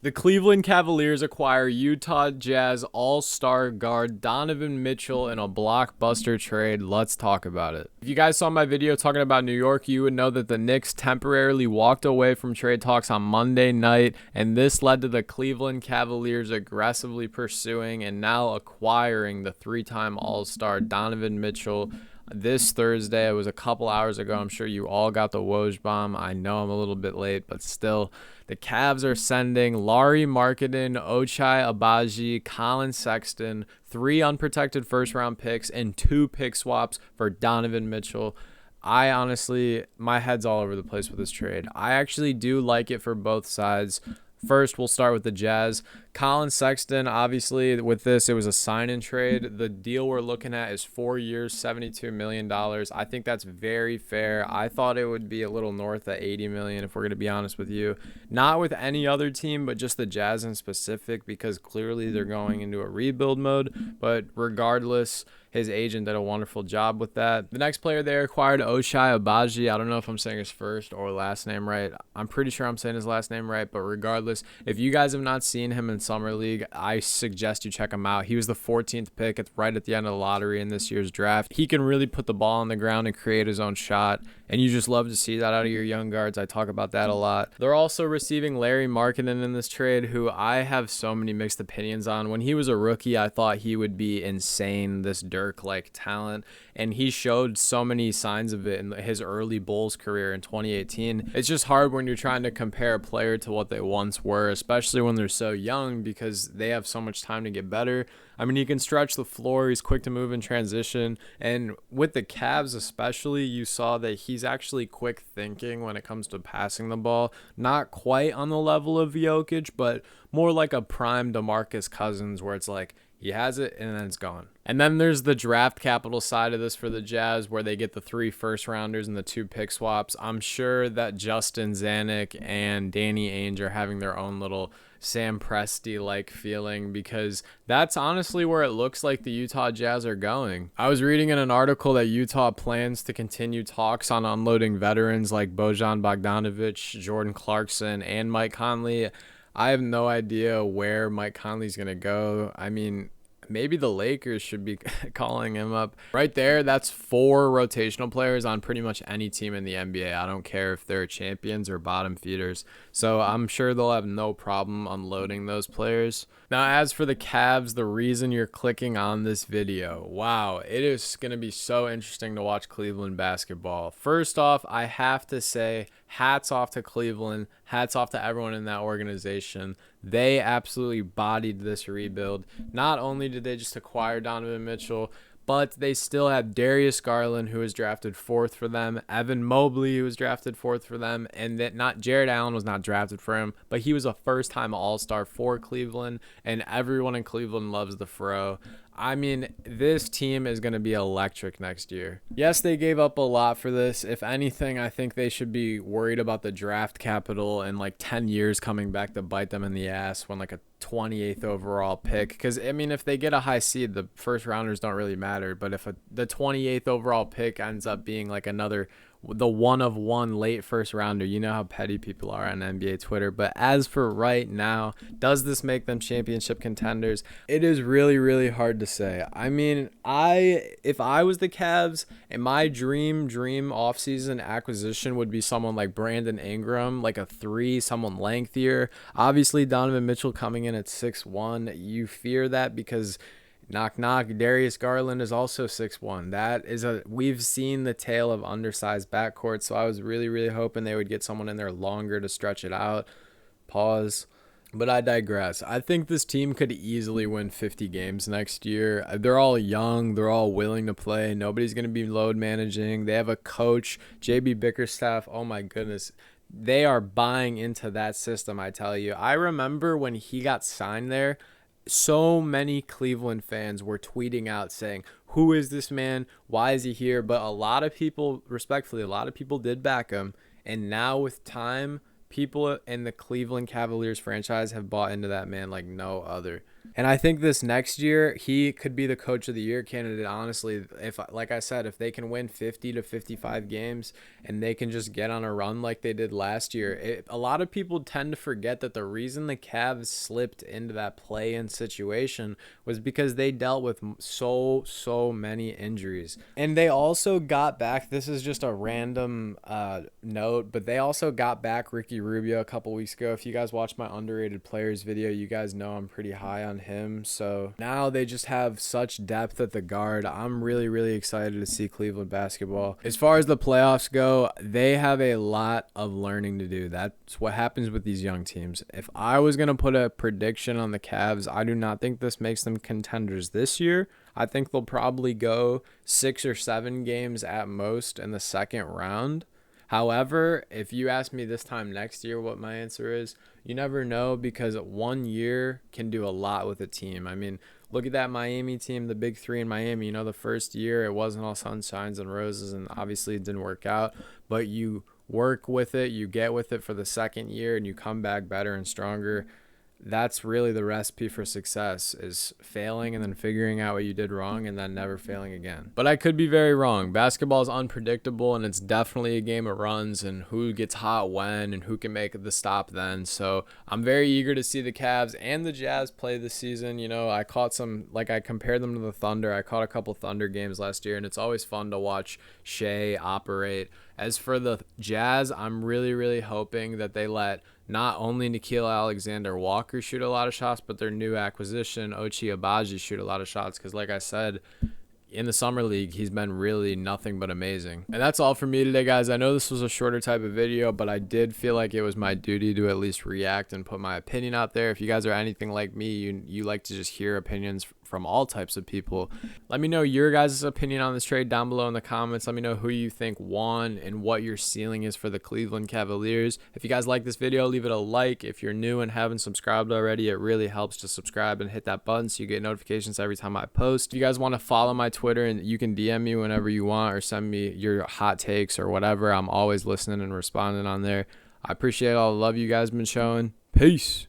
The Cleveland Cavaliers acquire Utah Jazz all-star guard Donovan Mitchell in a blockbuster trade. Let's talk about it. If you guys saw my video talking about New York, you would know that the Knicks temporarily walked away from trade talks on Monday night, and this led to the Cleveland Cavaliers aggressively pursuing and now acquiring the three-time all-star Donovan Mitchell this Thursday. It was a couple hours ago. I'm sure you all got the Woj bomb. I know I'm a little bit late, but still, the Cavs are sending Lauri Markkanen, Ochai Agbaji, Colin Sexton, 3 unprotected first-round picks, and 2 pick swaps for Donovan Mitchell. I honestly, my head's all over the place with this trade. I actually do like it for both sides. First, we'll start with the Jazz. Colin Sexton, obviously, with this, it was a sign-in trade. The deal we're looking at is 4 years, $72 million. I think that's very fair. I thought it would be a little north of $80 million, if we're going to be honest with you. Not with any other team, but just the Jazz in specific, because clearly they're going into a rebuild mode. But regardless, his agent did a wonderful job with that. The next player they acquired, Ochai Agbaji. I don't know if I'm saying his first or last name right. I'm pretty sure I'm saying his last name right, but regardless, if you guys have not seen him in Summer League, I suggest you check him out. He was the 14th pick right at the end of the lottery in this year's draft. He can really put the ball on the ground and create his own shot, and you just love to see that out of your young guards. I talk about that a lot. They're also receiving Lauri Markkanen in this trade, who I have so many mixed opinions on. When he was a rookie, I thought he would be insane, this Dirk-like talent, and he showed so many signs of it in his early Bulls career in 2018. It's just hard when you're trying to compare a player to what they once were, especially when they're so young, because they have so much time to get better. I mean, he can stretch the floor. He's quick to move in transition. And with the Cavs especially, you saw that he's actually quick thinking when it comes to passing the ball. Not quite on the level of Jokic, but more like a prime DeMarcus Cousins, where it's like, he has it, and then it's gone. And then there's the draft capital side of this for the Jazz, where they get the 3 first-rounders and the 2 pick swaps. I'm sure that Justin Zanuck and Danny Ainge are having their own little Sam Presti-like feeling, because that's honestly where it looks like the Utah Jazz are going. I was reading in an article that Utah plans to continue talks on unloading veterans like Bojan Bogdanovic, Jordan Clarkson, and Mike Conley. I have no idea where Mike Conley's going to go. I mean, maybe the Lakers should be calling him up. Right there, that's 4 rotational players on pretty much any team in the NBA. I don't care if they're champions or bottom feeders. So I'm sure they'll have no problem unloading those players. Now, as for the Cavs, the reason you're clicking on this video, wow, it is going to be so interesting to watch Cleveland basketball. First off, I have to say, hats off to Cleveland. Hats off to everyone in that organization. They absolutely bodied this rebuild. Not only did they just acquire Donovan Mitchell, but they still have Darius Garland, who was drafted 4th for them, Evan Mobley, who was drafted 4th for them, and that not Jared Allen was not drafted for him, but he was a first-time All-Star for Cleveland, and everyone in Cleveland loves the Fro. I mean, this team is going to be electric next year. Yes, they gave up a lot for this. If anything, I think they should be worried about the draft capital and like 10 years coming back to bite them in the ass when like a 28th overall pick. Because, I mean, if they get a high seed, the first rounders don't really matter. But if the 28th overall pick ends up being like the one of one late first rounder, you know how petty people are on NBA Twitter. But as for right now, does this make them championship contenders? It is really, really hard to say. I mean, if I was the Cavs, and my dream offseason acquisition would be someone like Brandon Ingram, like a 3, someone lengthier. Obviously, Donovan Mitchell coming in at 6'1", you fear that because knock knock, Darius Garland is also 6'1". We've seen the tale of undersized backcourt, so I was really, really hoping they would get someone in there longer to stretch it out. Pause. But I digress. I think this team could easily win 50 games next year. They're all young. They're all willing to play. Nobody's going to be load managing. They have a coach, JB Bickerstaff. Oh my goodness. They are buying into that system, I tell you. I remember when he got signed there, so many Cleveland fans were tweeting out saying, who is this man? Why is he here? But a lot of people, respectfully, a lot of people did back him. And now with time, people in the Cleveland Cavaliers franchise have bought into that man like no other. And I think this next year, he could be the coach of the year candidate, honestly. If, like I said, if they can win 50 to 55 games and they can just get on a run like they did last year, a lot of people tend to forget that the reason the Cavs slipped into that play-in situation was because they dealt with so many injuries. And they also got back, this is just a random note, but they also got back Ricky Rubio a couple weeks ago. If you guys watched my underrated players video, you guys know I'm pretty high on him. So now they just have such depth at the guard. I'm really excited to see Cleveland basketball. As far as the playoffs go, they have a lot of learning to do. That's what happens with these young teams. If I was going to put a prediction on the Cavs, I do not think this makes them contenders this year. I think they'll probably go 6 or 7 games at most in the second round. However, if you ask me this time next year what my answer is, you never know, because 1 year can do a lot with a team. I mean, look at that Miami team, the big three in Miami. You know, the first year it wasn't all sunshines and roses, and obviously it didn't work out. But you work with it, you get with it for the second year, and you come back better and stronger. That's really the recipe for success, is failing and then figuring out what you did wrong and then never failing again. But I could be very wrong. Basketball is unpredictable, and it's definitely a game of runs and who gets hot when and who can make the stop then. So I'm very eager to see the Cavs and the Jazz play this season. You know, I caught some, like I compared them to the Thunder. I caught a couple Thunder games last year, and it's always fun to watch Shea operate. As for the Jazz, I'm really hoping that they let not only Nickeil Alexander-Walker shoot a lot of shots, but their new acquisition, Ochai Agbaji, shoot a lot of shots. Because like I said, in the summer league, he's been really nothing but amazing. And that's all for me today, guys. I know this was a shorter type of video, but I did feel like it was my duty to at least react and put my opinion out there. If you guys are anything like me, you like to just hear opinions from all types of people. Let me know your guys' opinion on this trade down below in the comments. Let me know who you think won and what your ceiling is for the Cleveland Cavaliers. If you guys like this video, leave it a like. If you're new and haven't subscribed already, it really helps to subscribe and hit that button so you get notifications every time I post. If you guys want to follow my Twitter, and you can DM me whenever you want or send me your hot takes or whatever. I'm always listening and responding on there. I appreciate all the love you guys been showing. Peace.